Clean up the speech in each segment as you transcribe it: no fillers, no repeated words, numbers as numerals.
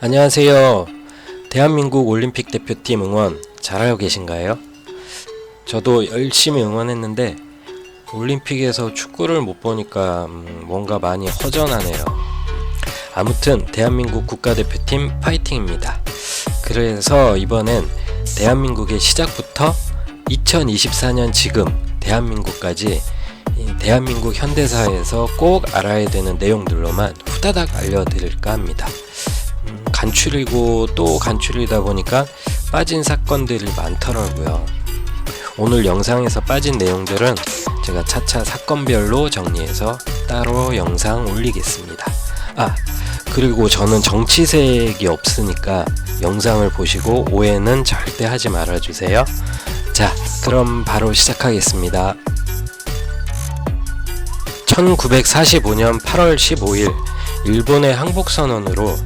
안녕하세요. 대한민국 올림픽 대표팀 응원 잘하고 계신가요? 저도 열심히 응원했는데 올림픽에서 축구를 못 보니까 뭔가 많이 허전하네요. 아무튼 대한민국 국가대표팀 파이팅입니다. 그래서 이번엔 대한민국의 시작부터 2024년 지금 대한민국까지 대한민국 현대사에서 꼭 알아야 되는 내용들로만 후다닥 알려드릴까 합니다. 간추리고 또 간추리다 보니까 빠진 사건들이 많더라고요. 오늘 영상에서 빠진 내용들은 제가 차차 사건별로 정리해서 따로 영상 올리겠습니다. 그리고 저는 정치색이 없으니까 영상을 보시고 오해는 절대 하지 말아주세요. 자, 그럼 바로 시작하겠습니다. 1945년 8월 15일 일본의 항복선언으로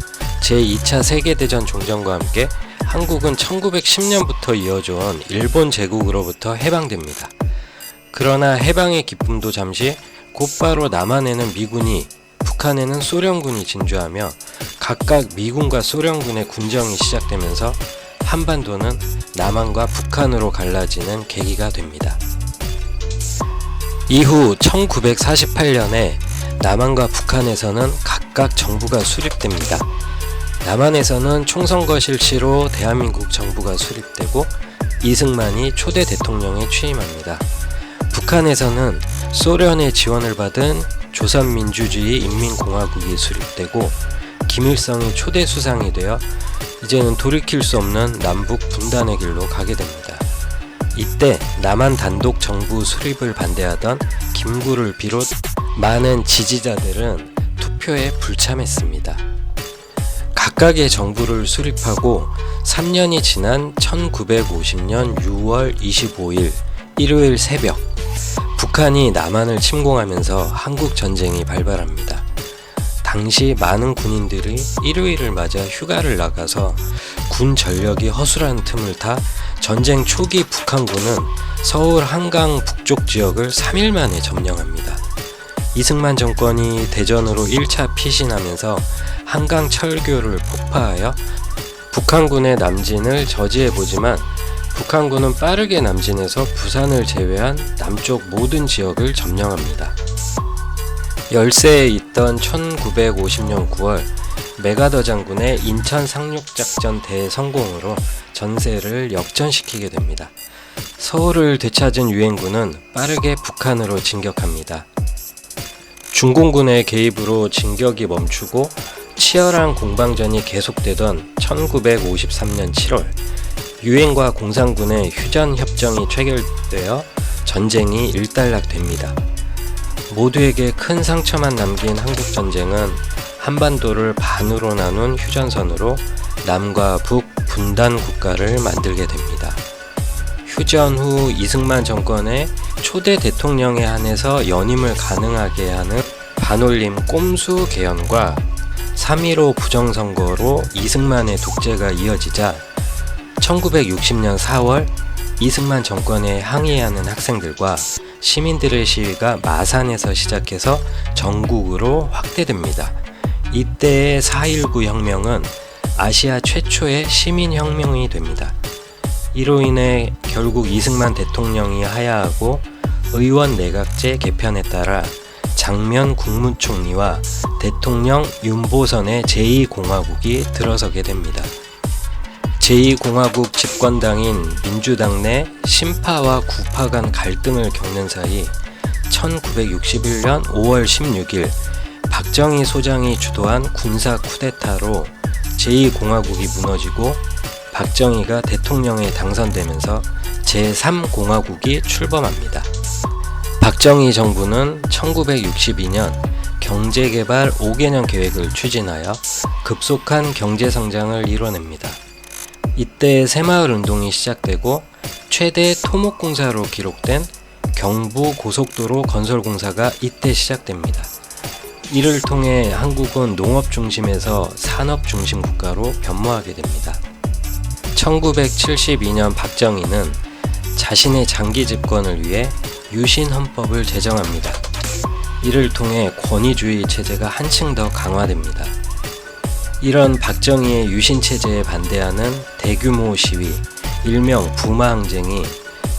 제2차 세계대전 종전과 함께 한국은 1910년부터 이어져온 일본 제국으로부터 해방됩니다. 그러나 해방의 기쁨도 잠시 곧바로 남한에는 미군이, 북한에는 소련군이 진주하며 각각 미군과 소련군의 군정이 시작되면서 한반도는 남한과 북한으로 갈라지는 계기가 됩니다. 이후 1948년에 남한과 북한에서는 각각 정부가 수립됩니다. 남한에서는 총선거 실시로 대한민국 정부가 수립되고 이승만이 초대 대통령에 취임합니다. 북한에서는 소련의 지원을 받은 조선민주주의 인민공화국이 수립되고 김일성이 초대 수상이 되어 이제는 돌이킬 수 없는 남북 분단의 길로 가게 됩니다. 이때 남한 단독 정부 수립을 반대하던 김구를 비롯 많은 지지자들은 투표에 불참했습니다. 각각의 정부를 수립하고 3년이 지난 1950년 6월 25일 일요일 새벽, 북한이 남한을 침공하면서 한국전쟁이 발발합니다. 당시 많은 군인들이 일요일을 맞아 휴가를 나가서 군 전력이 허술한 틈을 타 전쟁 초기 북한군은 서울 한강 북쪽 지역을 3일 만에 점령합니다. 이승만 정권이 대전으로 1차 피신하면서 한강 철교를 폭파하여 북한군의 남진을 저지해보지만 북한군은 빠르게 남진해서 부산을 제외한 남쪽 모든 지역을 점령합니다. 열세에 있던 1950년 9월 메가더 장군의 인천 상륙작전 대성공으로 전세를 역전시키게 됩니다. 서울을 되찾은 유엔군은 빠르게 북한으로 진격합니다. 중공군의 개입으로 진격이 멈추고 치열한 공방전이 계속되던 1953년 7월 유엔과 공산군의 휴전협정이 체결되어 전쟁이 일단락됩니다. 모두에게 큰 상처만 남긴 한국전쟁은 한반도를 반으로 나눈 휴전선으로 남과 북 분단 국가를 만들게 됩니다. 휴전 후 이승만 정권의 초대 대통령에 한해서 연임을 가능하게 하는 반올림 꼼수 개헌과 3.15 부정선거로 이승만의 독재가 이어지자 1960년 4월 이승만 정권에 항의하는 학생들과 시민들의 시위가 마산에서 시작해서 전국으로 확대됩니다. 이때의 4.19 혁명은 아시아 최초의 시민혁명이 됩니다. 이로 인해 결국 이승만 대통령이 하야하고 의원 내각제 개편에 따라 장면 국무총리와 대통령 윤보선의 제2공화국이 들어서게 됩니다. 제2공화국 집권당인 민주당 내 신파와 구파 간 갈등을 겪는 사이 1961년 5월 16일 박정희 소장이 주도한 군사 쿠데타로 제2공화국이 무너지고 박정희가 대통령에 당선되면서 제3공화국이 출범합니다. 박정희 정부는 1962년 경제개발 5개년 계획을 추진하여 급속한 경제성장을 이뤄냅니다. 이때 새마을운동이 시작되고 최대 토목공사로 기록된 경부고속도로 건설공사가 이때 시작됩니다. 이를 통해 한국은 농업 중심에서 산업 중심 국가로 변모하게 됩니다. 1972년 박정희는 자신의 장기 집권을 위해 유신헌법을 제정합니다. 이를 통해 권위주의 체제가 한층 더 강화됩니다. 이런 박정희의 유신체제에 반대하는 대규모 시위, 일명 부마항쟁이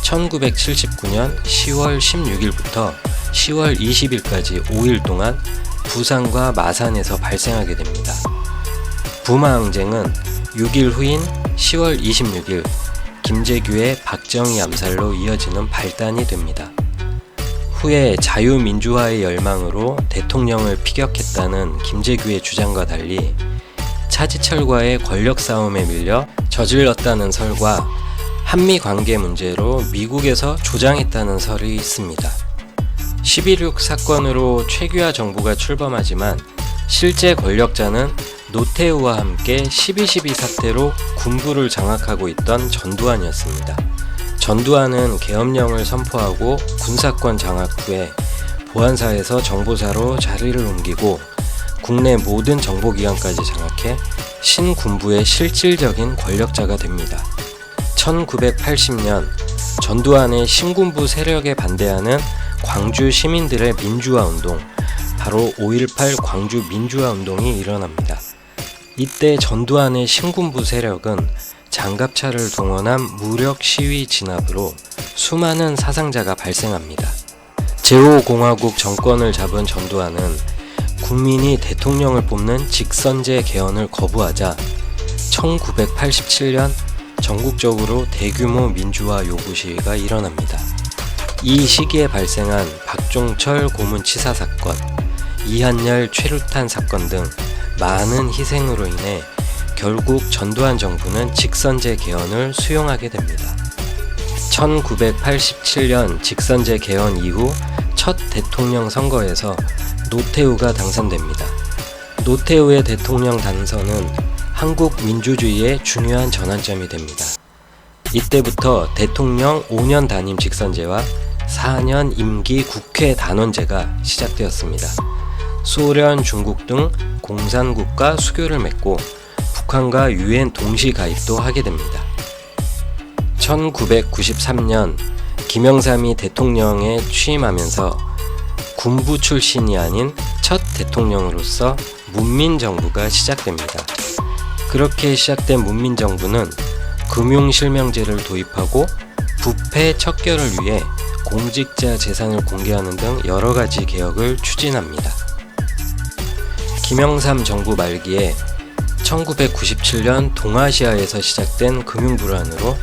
1979년 10월 16일부터 10월 20일까지 5일 동안 부산과 마산에서 발생하게 됩니다. 부마항쟁은 6일 후인 10월 26일 김재규의 박정희 암살로 이어지는 발단이 됩니다. 후에 자유민주화의 열망으로 대통령을 피격했다는 김재규의 주장과 달리 차지철과의 권력 싸움에 밀려 저질렀다는 설과 한미 관계 문제로 미국에서 조장했다는 설이 있습니다. 11.6 사건으로 최규하 정부가 출범하지만 실제 권력자는 노태우와 함께 12.12 사태로 군부를 장악하고 있던 전두환이었습니다. 전두환은 계엄령을 선포하고 군사권 장악 후에 보안사에서 정보사로 자리를 옮기고 국내 모든 정보기관까지 장악해 신군부의 실질적인 권력자가 됩니다. 1980년 전두환의 신군부 세력에 반대하는 광주 시민들의 민주화운동, 바로 5.18 광주 민주화운동이 일어납니다. 이때 전두환의 신군부 세력은 장갑차를 동원한 무력 시위 진압으로 수많은 사상자가 발생합니다. 제5공화국 정권을 잡은 전두환은 국민이 대통령을 뽑는 직선제 개헌을 거부하자 1987년 전국적으로 대규모 민주화 요구 시위가 일어납니다. 이 시기에 발생한 박종철 고문치사 사건, 이한열 최루탄 사건 등 많은 희생으로 인해 결국 전두환 정부는 직선제 개헌을 수용하게 됩니다. 1987년 직선제 개헌 이후 첫 대통령 선거에서 노태우가 당선됩니다. 노태우의 대통령 당선은 한국 민주주의의 중요한 전환점이 됩니다. 이때부터 대통령 5년 단임 직선제와 4년 임기 국회 단원제가 시작되었습니다. 소련, 중국 등 공산국가 수교를 맺고 북한과 유엔 동시 가입도 하게 됩니다. 1993년 김영삼이 대통령에 취임하면서 군부 출신이 아닌 첫 대통령으로서 문민정부가 시작됩니다. 그렇게 시작된 문민정부는 금융실명제를 도입하고 부패 척결을 위해 공직자 재산을 공개하는 등 여러가지 개혁을 추진합니다. 김영삼 정부 말기에 1997년 동아시아에서 시작된 금융불안으로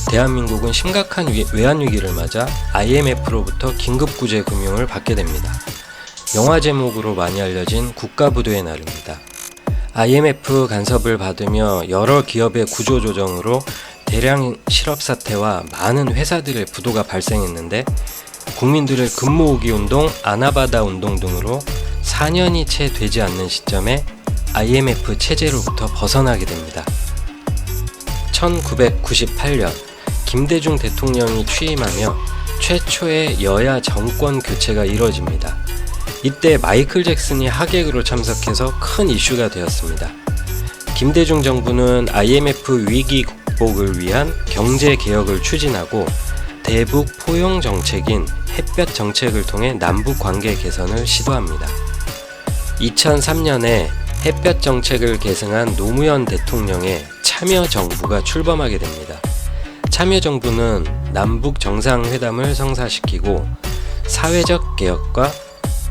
대한민국은 심각한 외환위기를 맞아 IMF로부터 긴급구제 금융을 받게 됩니다. 영화 제목으로 많이 알려진 국가부도의 날입니다. IMF 간섭을 받으며 여러 기업의 구조조정으로 대량 실업 사태와 많은 회사들의 부도가 발생했는데 국민들의 금모으기 운동, 아나바다 운동 등으로 4년이 채 되지 않는 시점에 IMF 체제로부터 벗어나게 됩니다. 1998년 김대중 대통령이 취임하며 최초의 여야 정권 교체가 이뤄집니다. 이때 마이클 잭슨이 하객으로 참석해서 큰 이슈가 되었습니다. 김대중 정부는 IMF 위기 극복을 위한 경제 개혁을 추진하고 대북 포용 정책인 햇볕 정책을 통해 남북 관계 개선을 시도합니다. 2003년에 햇볕 정책을 계승한 노무현 대통령의 참여정부가 출범하게 됩니다. 참여정부는 남북 정상회담을 성사시키고 사회적 개혁과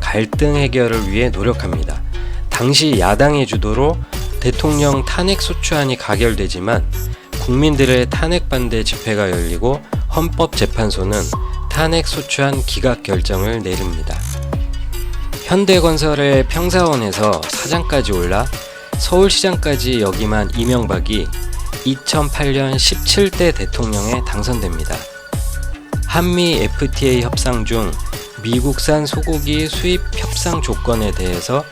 갈등 해결을 위해 노력합니다. 당시 야당의 주도로 대통령 탄핵 소추안이 가결되지만 국민들의 탄핵 반대 집회가 열리고 헌법재판소는 탄핵 소추안 기각 결정을 내립니다. 현대건설의 평사원에서 사장까지 올라 서울시장까지 역임한 이명박이 2008년 17대 대통령에 당선됩니다. 한미 FTA 협상 중 미국산 소고기 수입 협상 조건에 대해서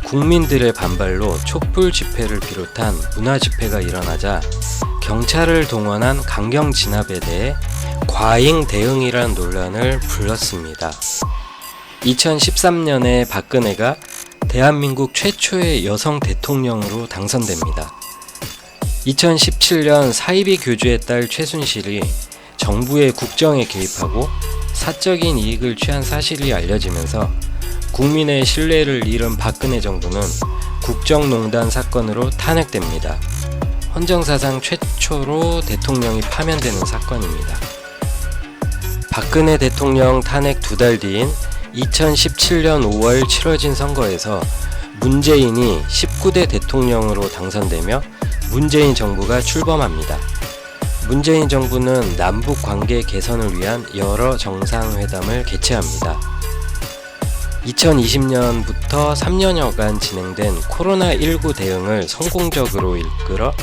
국민들의 반발로 촛불 집회를 비롯한 문화 집회가 일어나자 경찰을 동원한 강경 진압에 대해 과잉 대응이라는 논란을 불렀습니다. 2013년에 박근혜가 대한민국 최초의 여성 대통령으로 당선됩니다. 2017년 사이비 교주의 딸 최순실이 정부의 국정에 개입하고 사적인 이익을 취한 사실이 알려지면서 국민의 신뢰를 잃은 박근혜 정부는 국정농단 사건으로 탄핵됩니다. 헌정사상 최초로 대통령이 파면되는 사건입니다. 박근혜 대통령 탄핵 2달 뒤인 2017년 5월 치러진 선거에서 문재인이 19대 대통령으로 당선되며 문재인 정부가 출범합니다. 문재인 정부는 남북 관계 개선을 위한 여러 정상회담을 개최합니다. 2020년부터 3년여간 진행된 코로나19 대응을 성공적으로 이끌어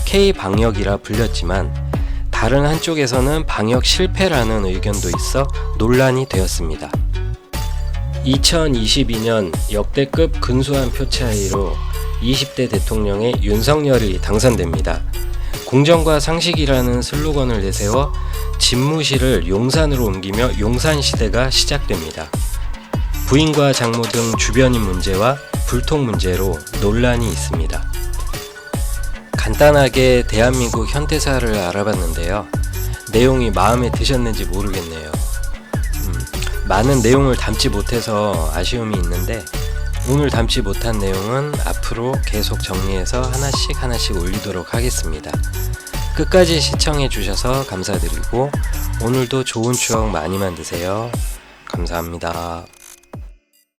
K-방역이라 불렸지만 다른 한쪽에서는 방역 실패라는 의견도 있어 논란이 되었습니다. 2022년 역대급 근소한 표 차이로 20대 대통령의 윤석열이 당선됩니다. 공정과 상식이라는 슬로건을 내세워 집무실을 용산으로 옮기며 용산시대가 시작됩니다. 부인과 장모 등 주변인 문제와 불통 문제로 논란이 있습니다. 간단하게 대한민국 현대사를 알아봤는데요. 내용이 마음에 드셨는지 모르겠네요. 많은 내용을 담지 못해서 아쉬움이 있는데 오늘 담지 못한 내용은 앞으로 계속 정리해서 하나씩 올리도록 하겠습니다. 끝까지 시청해 주셔서 감사드리고 오늘도 좋은 추억 많이 만드세요. 감사합니다.